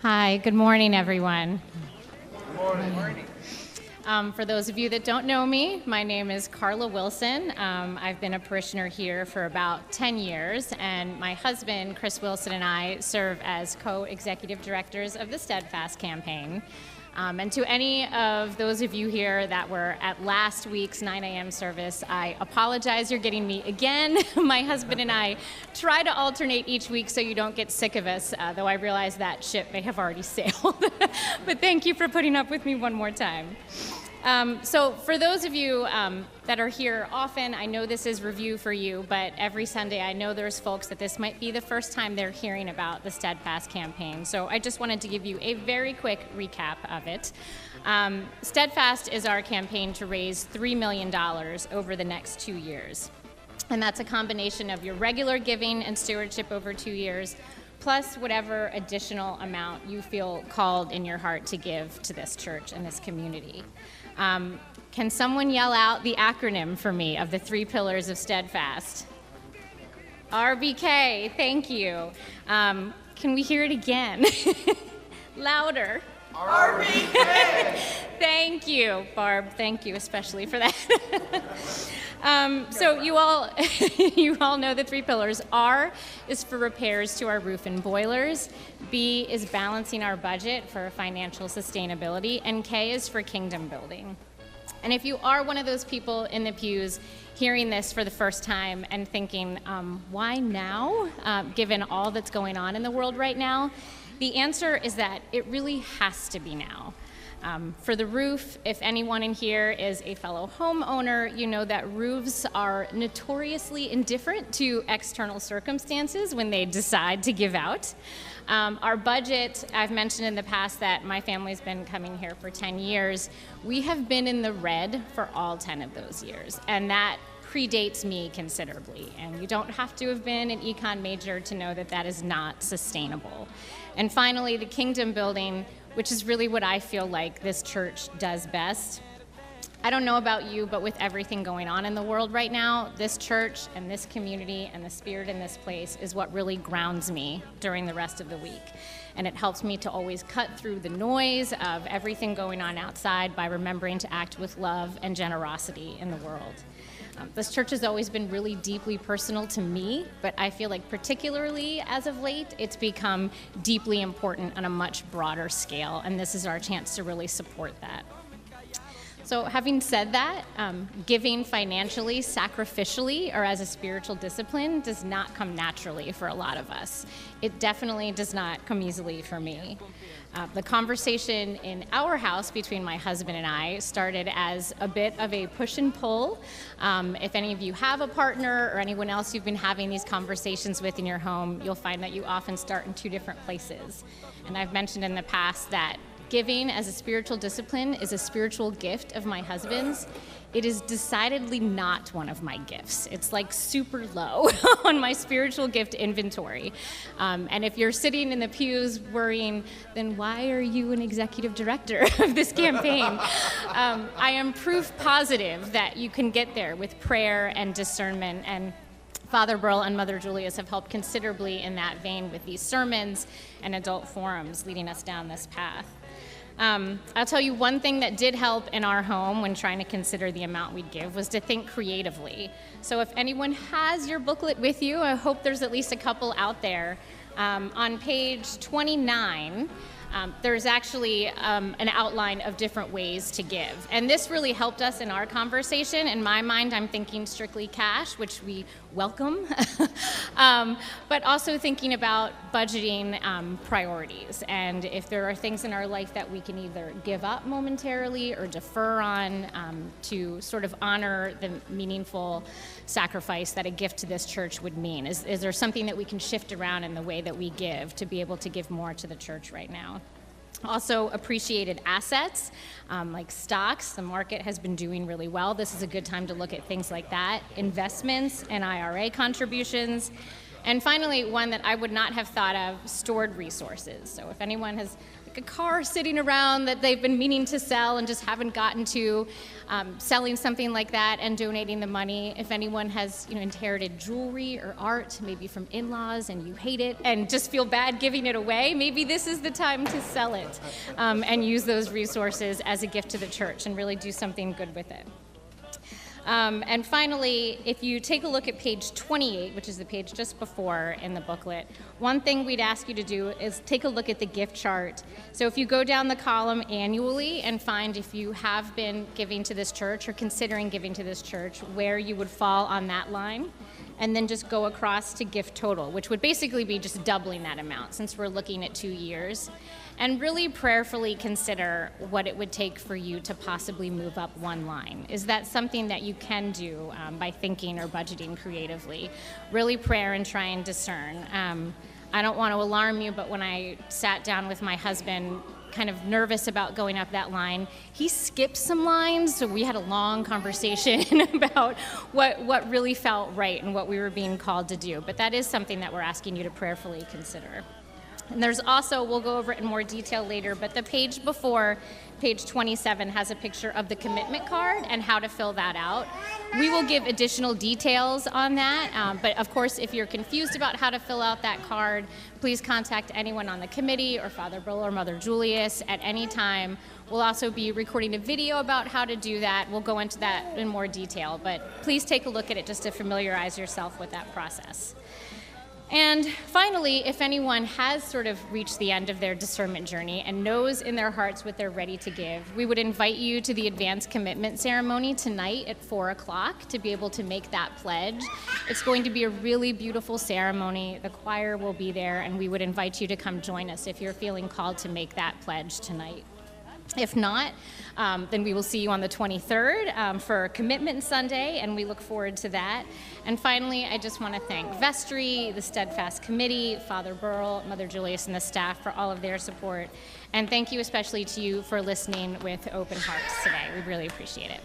Hi, good morning, everyone. Good morning. For those of you that don't know me, my name is Carla Wilson. I've been a parishioner here for about 10 years, and my husband, Chris Wilson, and I serve as co-executive directors of the Steadfast campaign. And to any of those of you here that were at last week's 9 a.m. service, I apologize, you're getting me again. My husband and I try to alternate each week so you don't get sick of us, though I realize that ship may have already sailed. But thank you for putting up with me one more time. So for those of you that are here often, I know this is review for you, but every Sunday I know there's folks that this might be the first time they're hearing about the Steadfast campaign. So I just wanted to give you a very quick recap of it. Steadfast is our campaign to raise $3 million over the next 2 years. And that's a combination of your regular giving and stewardship over 2 years, plus whatever additional amount you feel called in your heart to give to this church and this community. Can someone yell out the acronym for me of the 3 pillars of Steadfast? RBK, thank you. Can we hear it again? Louder. RBK! Thank you, Barb. Thank you especially for that. So you all know the 3 pillars. R is for repairs to our roof and boilers. B is balancing our budget for financial sustainability. And K is for kingdom building. And if you are one of those people in the pews hearing this for the first time and thinking, why now, given all that's going on in the world right now, the answer is that it really has to be now. For the roof, if anyone in here is a fellow homeowner, you know that roofs are notoriously indifferent to external circumstances when they decide to give out. Our budget, I've mentioned in the past that my family's been coming here for 10 years. We have been in the red for all 10 of those years, and that predates me considerably. And you don't have to have been an econ major to know that that is not sustainable. And finally, the kingdom building, which is really what I feel like this church does best. I don't know about you, but with everything going on in the world right now, this church and this community and the spirit in this place is what really grounds me during the rest of the week. And it helps me to always cut through the noise of everything going on outside by remembering to act with love and generosity in the world. This church has always been really deeply personal to me, but I feel like particularly as of late, it's become deeply important on a much broader scale, and this is our chance to really support that. So having said that, giving financially, sacrificially, or as a spiritual discipline does not come naturally for a lot of us. It definitely does not come easily for me. The conversation in our house between my husband and I started as a bit of a push and pull. If any of you have a partner or anyone else you've been having these conversations with in your home, you'll find that you often start in 2 different places. And I've mentioned in the past that giving as a spiritual discipline is a spiritual gift of my husband's. It is decidedly not one of my gifts. It's like super low on my spiritual gift inventory. And if you're sitting in the pews worrying, then why are you an executive director of this campaign? I am proof positive that you can get there with prayer and discernment, and Father Burl and Mother Julius have helped considerably in that vein with these sermons and adult forums leading us down this path. I'll tell you one thing that did help in our home when trying to consider the amount we'd give was to think creatively. So if anyone has your booklet with you, I hope there's at least a couple out there. On page 29, there's actually an outline of different ways to give. And this really helped us in our conversation. In my mind, I'm thinking strictly cash, which we welcome, but also thinking about budgeting priorities. And if there are things in our life that we can either give up momentarily or defer on to sort of honor the meaningful sacrifice that a gift to this church would mean. Is there something that we can shift around in the way that we give to be able to give more to the church right now? Also, appreciated assets like stocks. The market has been doing really well. This is a good time to look at things like that. Investments and IRA contributions. And finally, one that I would not have thought of, stored resources. So if anyone has like a car sitting around that they've been meaning to sell and just haven't gotten to, selling something like that and donating the money. If anyone has inherited jewelry or art, maybe from in-laws, and you hate it and just feel bad giving it away, maybe this is the time to sell it and use those resources as a gift to the church and really do something good with it. And finally, if you take a look at page 28, which is the page just before in the booklet, one thing we'd ask you to do is take a look at the gift chart. So if you go down the column annually and find if you have been giving to this church or considering giving to this church, where you would fall on that line, and then just go across to gift total, which would basically be just doubling that amount since we're looking at 2 years. And really prayerfully consider what it would take for you to possibly move up one line. Is that something that you can do by thinking or budgeting creatively? Really pray and try and discern. I don't want to alarm you, but when I sat down with my husband, kind of nervous about going up that line, he skipped some lines, so we had a long conversation about what really felt right and what we were being called to do. But that is something that we're asking you to prayerfully consider. And there's also, we'll go over it in more detail later, but the page before, page 27, has a picture of the commitment card and how to fill that out. We will give additional details on that, but of course, if you're confused about how to fill out that card, please contact anyone on the committee or Father Burl or Mother Julius at any time. We'll also be recording a video about how to do that. We'll go into that in more detail, but please take a look at it just to familiarize yourself with that process. And finally, if anyone has sort of reached the end of their discernment journey and knows in their hearts what they're ready to give, we would invite you to the advanced commitment ceremony tonight at 4 o'clock to be able to make that pledge. It's going to be a really beautiful ceremony. The choir will be there, and we would invite you to come join us if you're feeling called to make that pledge tonight. If not, then we will see you on the 23rd for Commitment Sunday, and we look forward to that. And finally, I just want to thank Vestry, the Steadfast Committee, Father Burl, Mother Julius, and the staff for all of their support. And thank you especially to you for listening with open hearts today. We really appreciate it.